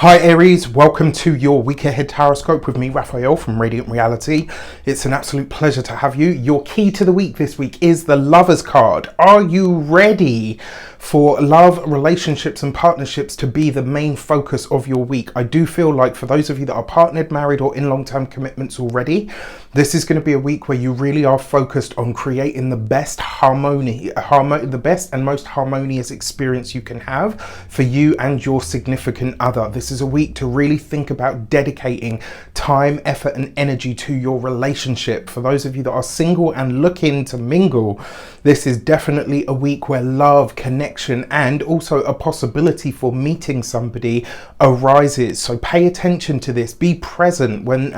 Hi Aries, welcome to your week ahead taroscope with me, Raphael from Radiant Reality. It's an absolute pleasure to have you. Your key to the week this week is the Lovers card. Are you ready for love, relationships and partnerships to be the main focus of your week? I do feel like for those of you that are partnered, married or in long-term commitments already, this is going to be a week where you really are focused on creating the best the best and most harmonious experience you can have for you and your significant other. This is a week to really think about dedicating time, effort and energy to your relationship. For those of you that are single and looking to mingle, this is definitely a week where love, connection and also a possibility for meeting somebody arises. So pay attention to this. Be present when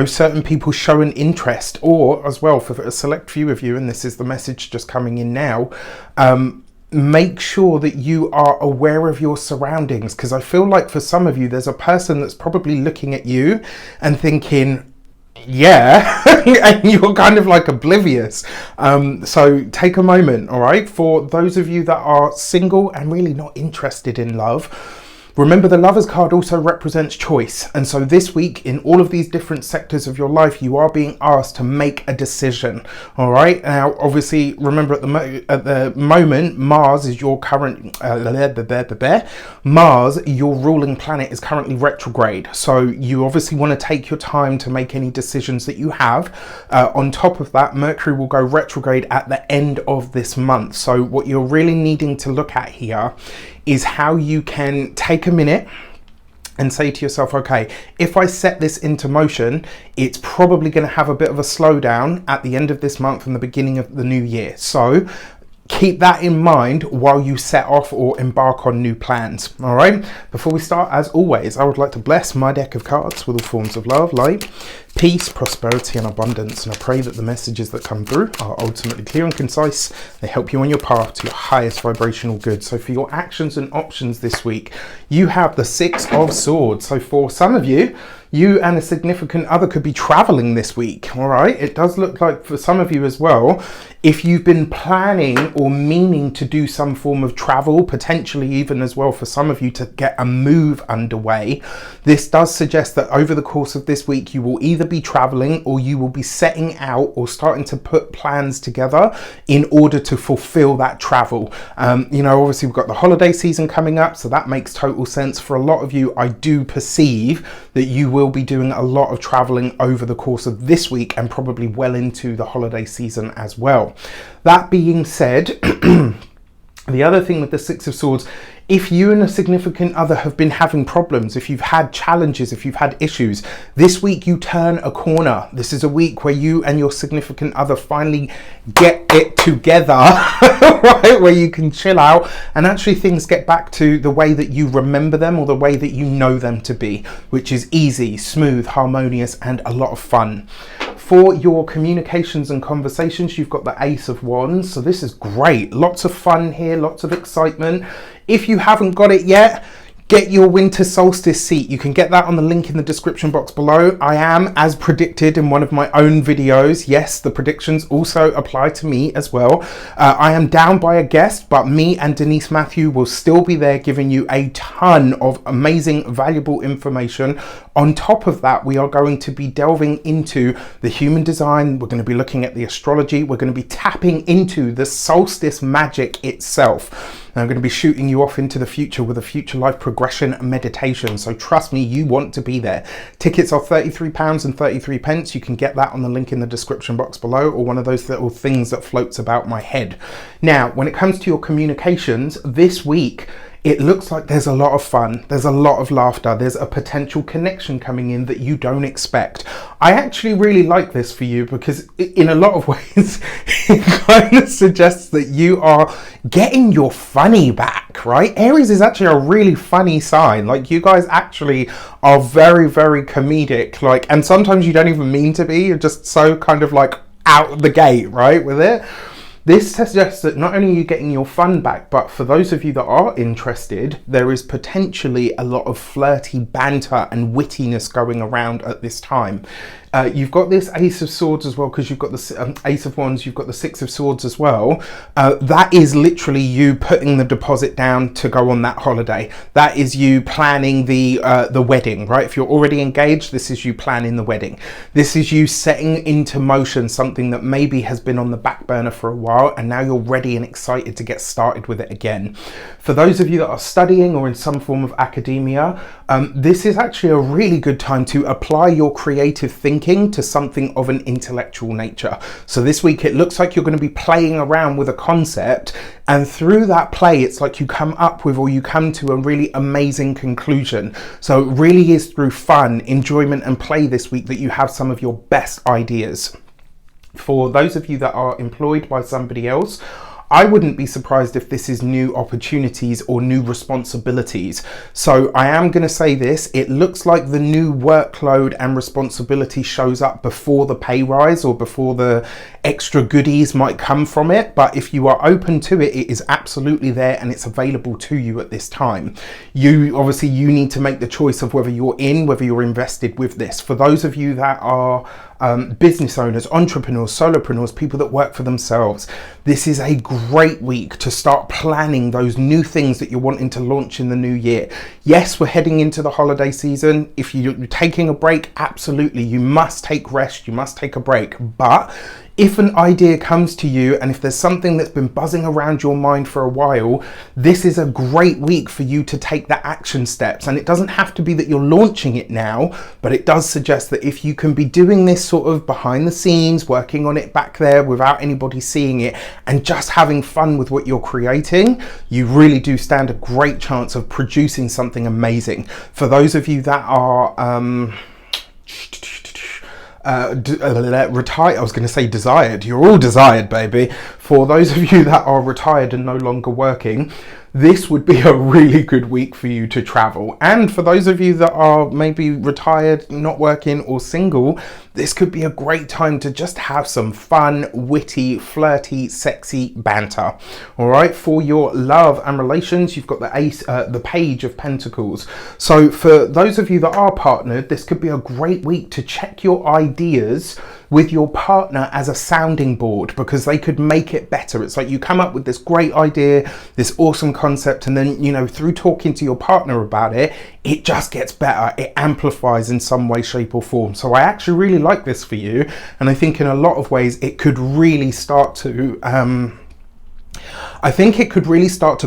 certain people show an interest, or as well for a select few of you, and this is the message just coming in now, make sure that you are aware of your surroundings, because I feel like for some of you there's a person that's probably looking at you and thinking, yeah, and you're kind of like oblivious. So take a moment, all right? For those of you that are single and really not interested in love, remember the Lovers card also represents choice. And so this week in all of these different sectors of your life, you are being asked to make a decision. All right. Now, obviously, remember at the moment, Mars is your current, Mars, your ruling planet, is currently retrograde. So you obviously want to take your time to make any decisions that you have. On top of that, Mercury will go retrograde at the end of this month. So what you're really needing to look at here is how you can take a minute and say to yourself, okay, if I set this into motion, it's probably going to have a bit of a slowdown at the end of this month and the beginning of the new year. So keep that in mind while you set off or embark on new plans. All right. Before we start, as always, I would like to bless my deck of cards with all forms of love, light, peace, prosperity and abundance. And I pray that the messages that come through are ultimately clear and concise. They help you on your path to your highest vibrational good. So for your actions and options this week, you have the Six of Swords. So for some of you, you and a significant other could be traveling this week. All right. It does look like for some of you as well, if you've been planning or meaning to do some form of travel, potentially even as well for some of you to get a move underway, this does suggest that over the course of this week, you will either be traveling or you will be setting out or starting to put plans together in order to fulfill that travel. Obviously we've got the holiday season coming up, so that makes total sense. For a lot of you, I do perceive that you will be doing a lot of traveling over the course of this week and probably well into the holiday season as well. That being said, the other thing with the Six of Swords, if you and a significant other have been having problems, if you've had challenges, if you've had issues, this week you turn a corner. This is a week where you and your significant other finally get it together, right? Where you can chill out and actually things get back to the way that you remember them or the way that you know them to be, which is easy, smooth, harmonious, and a lot of fun. For your communications and conversations, you've got the Ace of Wands. So this is great. Lots of fun here, lots of excitement. If you haven't got it yet, get your winter solstice seat. You can get that on the link in the description box below. I am, as predicted in one of my own videos, yes, the predictions also apply to me as well. I am down by a guest, but me and Denise Matthew will still be there giving you a ton of amazing, valuable information. On top of that, we are going to be delving into the human design. We're going to be looking at the astrology. We're going to be tapping into the solstice magic itself. And I'm going to be shooting you off into the future with a future life progression meditation. So trust me, you want to be there. Tickets are £33.33. You can get that on the link in the description box below, or one of those little things that floats about my head. Now, when it comes to your communications this week, it looks like there's a lot of fun, there's a lot of laughter, there's a potential connection coming in that you don't expect. I actually really like this for you because in a lot of ways, it kind of suggests that you are getting your funny back, right? Aries is actually a really funny sign. Like, you guys actually are very, very comedic, like, and sometimes you don't even mean to be, you're just so kind of like out the gate, right, with it. This suggests that not only are you getting your fun back, but for those of you that are interested, there is potentially a lot of flirty banter and wittiness going around at this time. You've got this Ace of Swords as well, because you've got the Ace of Wands, you've got the Six of Swords as well. That is literally you putting the deposit down to go on that holiday. That is you planning the wedding, right? If you're already engaged, this is you planning the wedding. This is you setting into motion something that maybe has been on the back burner for a while, and now you're ready and excited to get started with it again. For those of you that are studying or in some form of academia, this is actually a really good time to apply your creative thinking to something of an intellectual nature. So this week it looks like you're going to be playing around with a concept, and through that play it's like you come up with, or you come to a really amazing conclusion. So it really is through fun, enjoyment and play this week that you have some of your best ideas. For those of you that are employed by somebody else, I wouldn't be surprised if this is new opportunities or new responsibilities. So I am going to say this, it looks like the new workload and responsibility shows up before the pay rise or before the extra goodies might come from it. But if you are open to it, it is absolutely there and it's available to you at this time. You need to make the choice of whether you're in, whether you're invested with this. For those of you that are business owners, entrepreneurs, solopreneurs, people that work for themselves, this is a great week to start planning those new things that you're wanting to launch in the new year. Yes, we're heading into the holiday season. If you're taking a break, absolutely, you must take rest, you must take a break. But if an idea comes to you and if there's something that's been buzzing around your mind for a while, this is a great week for you to take the action steps. And it doesn't have to be that you're launching it now, but it does suggest that if you can be doing this sort of behind the scenes, working on it back there without anybody seeing it and just having fun with what you're creating, you really do stand a great chance of producing something amazing. For those of you that are retired, I was going to say desired, you're all desired, baby. For those of you that are retired and no longer working, this would be a really good week for you to travel. And for those of you that are maybe retired, not working or single, this could be a great time to just have some fun, witty, flirty, sexy banter. All right, for your love and relations, you've got the Page of Pentacles. So for those of you that are partnered, this could be a great week to check your ideas with your partner as a sounding board, because they could make it better. It's like you come up with this great idea, this awesome concept, and then, you know, through talking to your partner about it, it just gets better. It amplifies in some way, shape or form. So I actually really like this for you. And I think in a lot of ways it could really start to,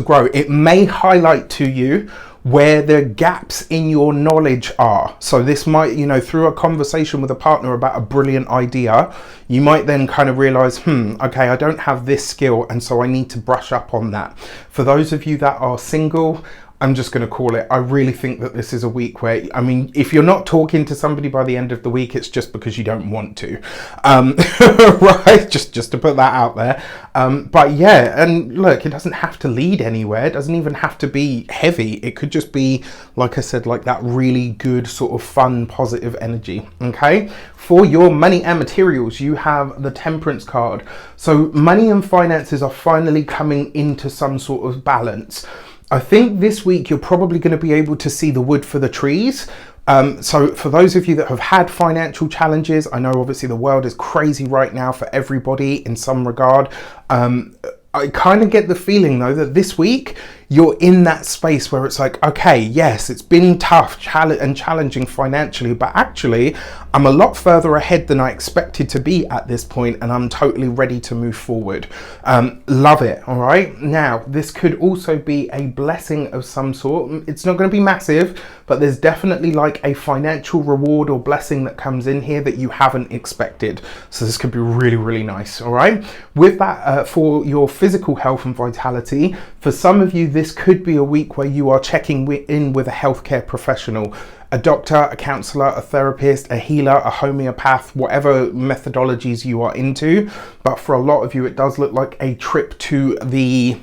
grow. It may highlight to you where the gaps in your knowledge are. So this might, you know, through a conversation with a partner about a brilliant idea, you might then kind of realize, okay, I don't have this skill, and so I need to brush up on that. For those of you that are single, I'm just going to call it, I really think that this is a week where, I mean, if you're not talking to somebody by the end of the week, it's just because you don't want to, right? Just to put that out there. But yeah, and look, it doesn't have to lead anywhere. It doesn't even have to be heavy. It could just be, like I said, like that really good sort of fun, positive energy. Okay. For your money and materials, you have the Temperance card. So money and finances are finally coming into some sort of balance. I think this week you're probably going to be able to see the wood for the trees. So for those of you that have had financial challenges, I know obviously the world is crazy right now for everybody in some regard. I kind of get the feeling though that this week you're in that space where it's like, okay, yes, it's been tough and challenging financially, but actually I'm a lot further ahead than I expected to be at this point, and I'm totally ready to move forward. Love it. All right. Now, this could also be a blessing of some sort. It's not going to be massive, but there's definitely like a financial reward or blessing that comes in here that you haven't expected. So this could be really, really nice. All right. With that, for your physical health and vitality, for some of you, this could be a week where you are checking in with a healthcare professional, a doctor, a counselor, a therapist, a healer, a homeopath, whatever methodologies you are into. But for a lot of you, it does look like a trip to the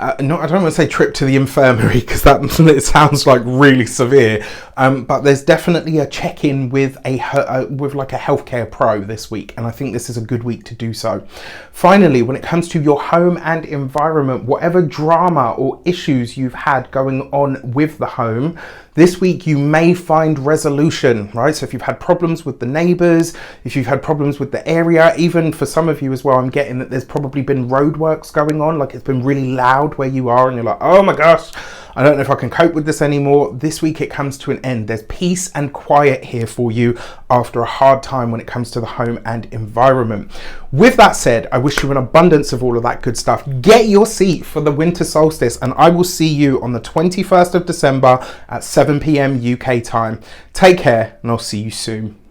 I don't want to say trip to the infirmary because that it sounds like really severe, but there's definitely a check-in with like a healthcare pro this week, and I think this is a good week to do so. Finally, when it comes to your home and environment, whatever drama or issues you've had going on with the home, this week you may find resolution, right? So if you've had problems with the neighbors, if you've had problems with the area, even for some of you as well, I'm getting that there's probably been roadworks going on, like it's been really loud where you are and you're like, oh my gosh, I don't know if I can cope with this anymore. This week it comes to an end. There's peace and quiet here for you after a hard time when it comes to the home and environment. With that said, I wish you an abundance of all of that good stuff. Get your seat for the winter solstice, and I will see you on the 21st of December at 7 p.m. UK time. Take care, and I'll see you soon.